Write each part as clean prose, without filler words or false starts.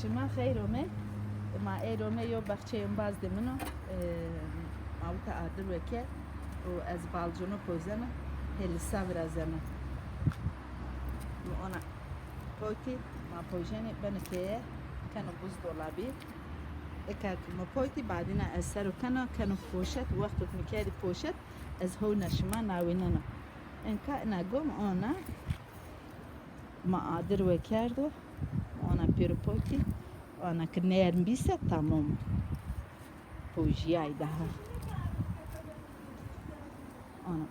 شما خیرومه ما ایرومه یو bahçeye باز دمنو ما وقت آدر وکه و از بالجونو پوزنه Helîsa Virazenê ona poyti ma pojeni benekeye kano buzdolabı ekak ma poyti بعدين اثر كانوا پوشت وقت میکردی پوشت از هو نشما ناویننا انکا نگم ona ma adır ve kerdo ona piro poyti ona kner bise tamam pojiyay daha ona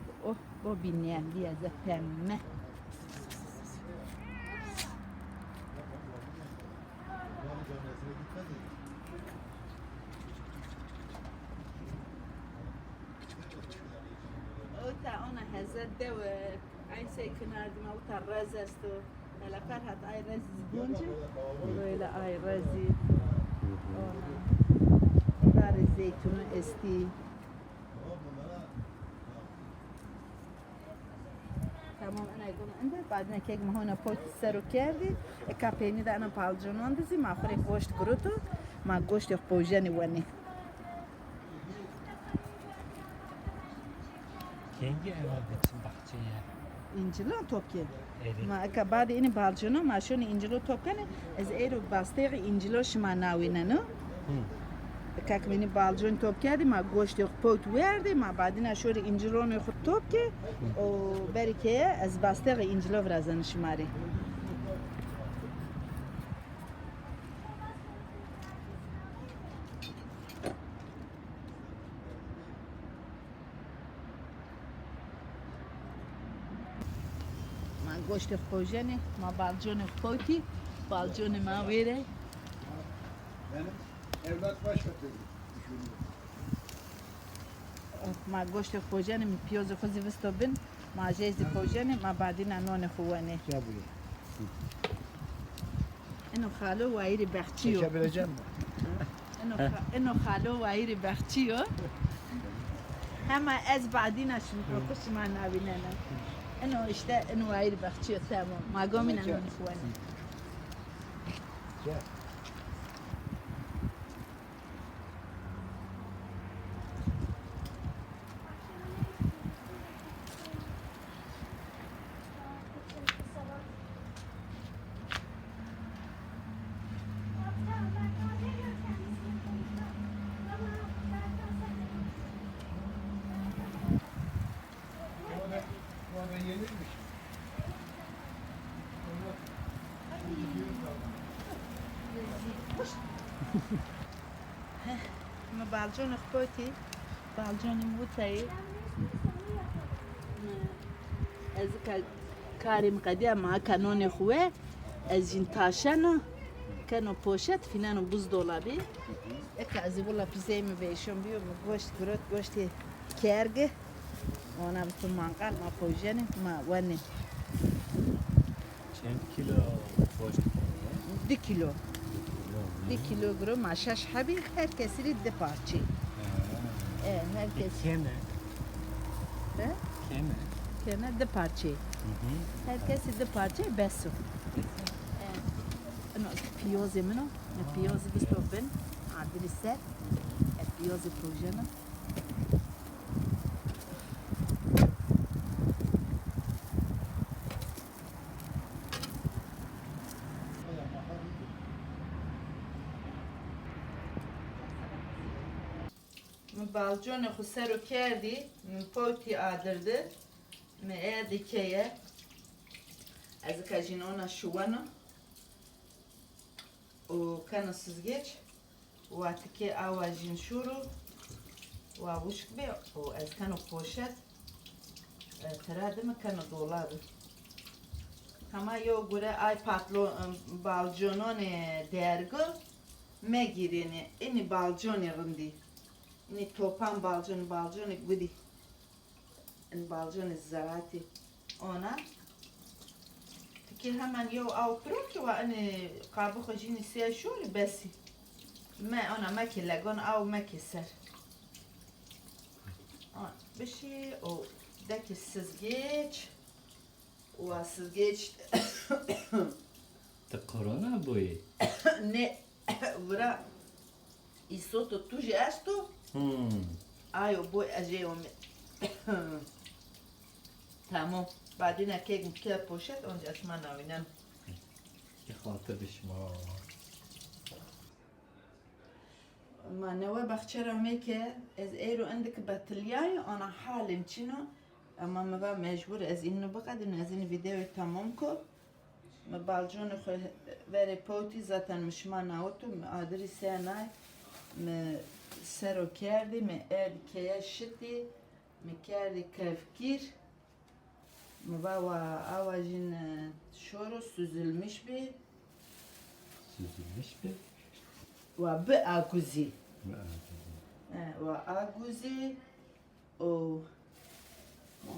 o binyen diye pemme Ota ona hazırda ve ay şey kınardım ota razasto la farhat ay raziz gonca böyle ay razi ona dar zeytunu esti tamam ana يقول عندك بعدين كيك ما هنا بوت سرو كردي كابيني ده انا بالجونون دزي ما اخري گوشت گروتو ما گوشت پوجاني وني Hangi evaldetsin bahçeye? İncilo topki. Evet. Ma akabadi ini baljono ma shoni incilo topkane ez ero basteri incilo shma nawinano. Kak meni baljon topkadi ma goshti pot verdi ma badina shori incilo no topke o berike ez basteri incilo vrazan shmari. گوشت خوجنه ما بالجون خوتی بالجون ما ویره Benim evlat başlatıyor. ما گوشت خوجنه می پیاز خوزی وستو بن ما جیزی خوجنه ما بعدين نون خوانه Gel buraya. اینو خالو وایری بخچیو Çekebileceğim mi? اینو خالو وایری بخچیو همه از بعدين شو بخش ما نبیننه اینو işte اینو وایری بخچیو تمام ما گامین نون خوانه Gel. Bu arada yenilmiş. ما بالجون اخوتي بالجون موتاي از كارم قديم مع كانون خوه از جنتاشنا كانوا بوشت فينانو بوز دولابي اك از والله بزيم بيشون بيو گوشت گروت گوشت كيرگه وانا بتو منقل ما بوجاني ما وني Çen kilo boş. 2 kilo 2 kilogram ما شش حبي هر كسري دي parçı herkes Keme. he Keme. kene de parça herkes de parça beso no piyoze mino piyoze bisto ben adrese piyoze projena balcone خسرو کردی پوتی آدرده مه دیکه از کجینونا شوانا و کنه سزگیچ و اتکه آواجین شورو و وشک بی و از کنه پوشت ترادم کنه دولابه همه یو گوره آی پاتلو بالجونون درگو مگیرینه اینی بالجونی رندی اینی توپان بالجونی گودی این بالجونی زراتی ona که همان یو او پروک و این قابو خجینی سیاه شوری بسی ما ona مکی لگون او مکی سر بشی او دکی سزگیچ و سزگیچ De korona boyu. Ne? Vra isoto tu gesto? Ayo bu ajeome. Tamam. Badine kek kek poşet onca asma navinen. خاطر شما ما نوى بخشرة ميكا از ايرو عندك باتلياي انا حالم چنو اما ما بقى مجبور از انه بقعد انه از این فيديو تمام كو ما بالجون خو وري بوتي زاتن مش ما ناوتو ما ادري سناي ما سرو كردي ما اد كيا شتي ما كردي كفكير ما بقى اواجين شورو süzülmüş bir süzülmüş bir و بأكوزي وأكوزي و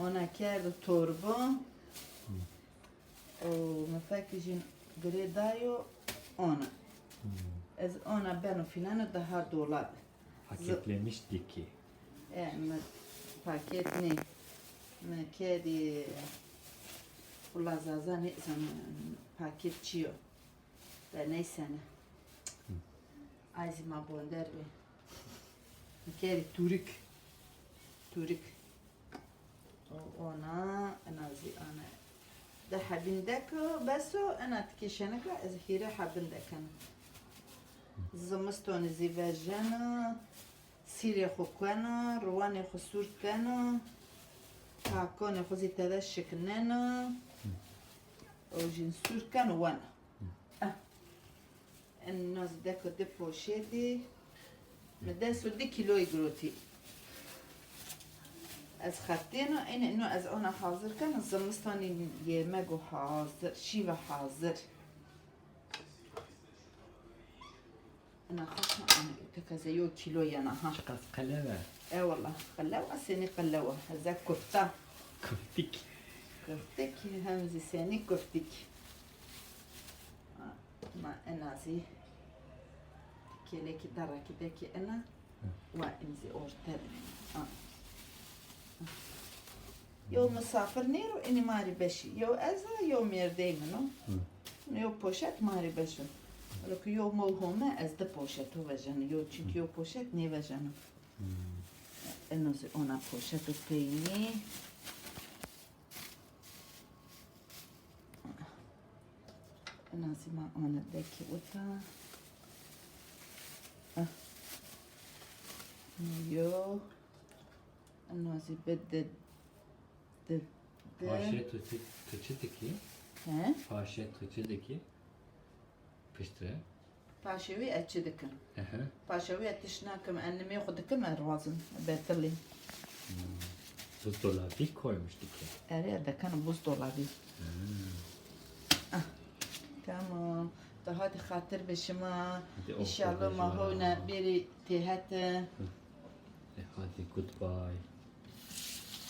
أنا كارد توربا ومفكجين غريدايو أنا از أنا بنو فيلانو $10 paketlemiştik ki. ما باكيت ني ما كادي والله زازاني باكيت تشيو بني سنة Azima bonder be. Kedi Türk. Türk. Ona nazi ana. Da habindek beso ana tkişenek az hire habindek ana. Zamaston zivajana Siriya khokana, Ruane khusurkana, Hakone khuzita shiknana. O jinsurkan wana. الناس داكو دي بوشيتي مداسو دي كيلو يقروتي از خطينا انه از انا حاضر كان الزمستاني يماجو حاضر شيبة حاضر انا خشنا انا تكازيو كيلو يانا ها Çıkaz kaleve. اي والله قلوة سيني قلوة هذا كفتة Köftik. كفتك همزي سيني كفتك ما انا زي كيليكي دركي داكي انا وانزي اورتل يو مسافر نيرو اني ماري بشي يو ازا يو ميردي منو يو بوشت ماري بشو ولكن يو موهومة از ده بوشت هو وجانو يو چونك يو بوشت ني وجانو انو زي اونا بوشت و بيني لازم انا داكي وتا يو لازم بدد Paşet tıçıdaki. ها Paşet tıçıdaki. Piştire. باشوي اتشدكم Aha. باشوي اتشناكم انمي ياخدكم الروازن باتلي Buzdolabı koymuştuk ya. اري ده كان بوز دولاري تمام ده هذه خاطر بشما ان شاء الله ما هنا بيري تهت Hadi goodbye.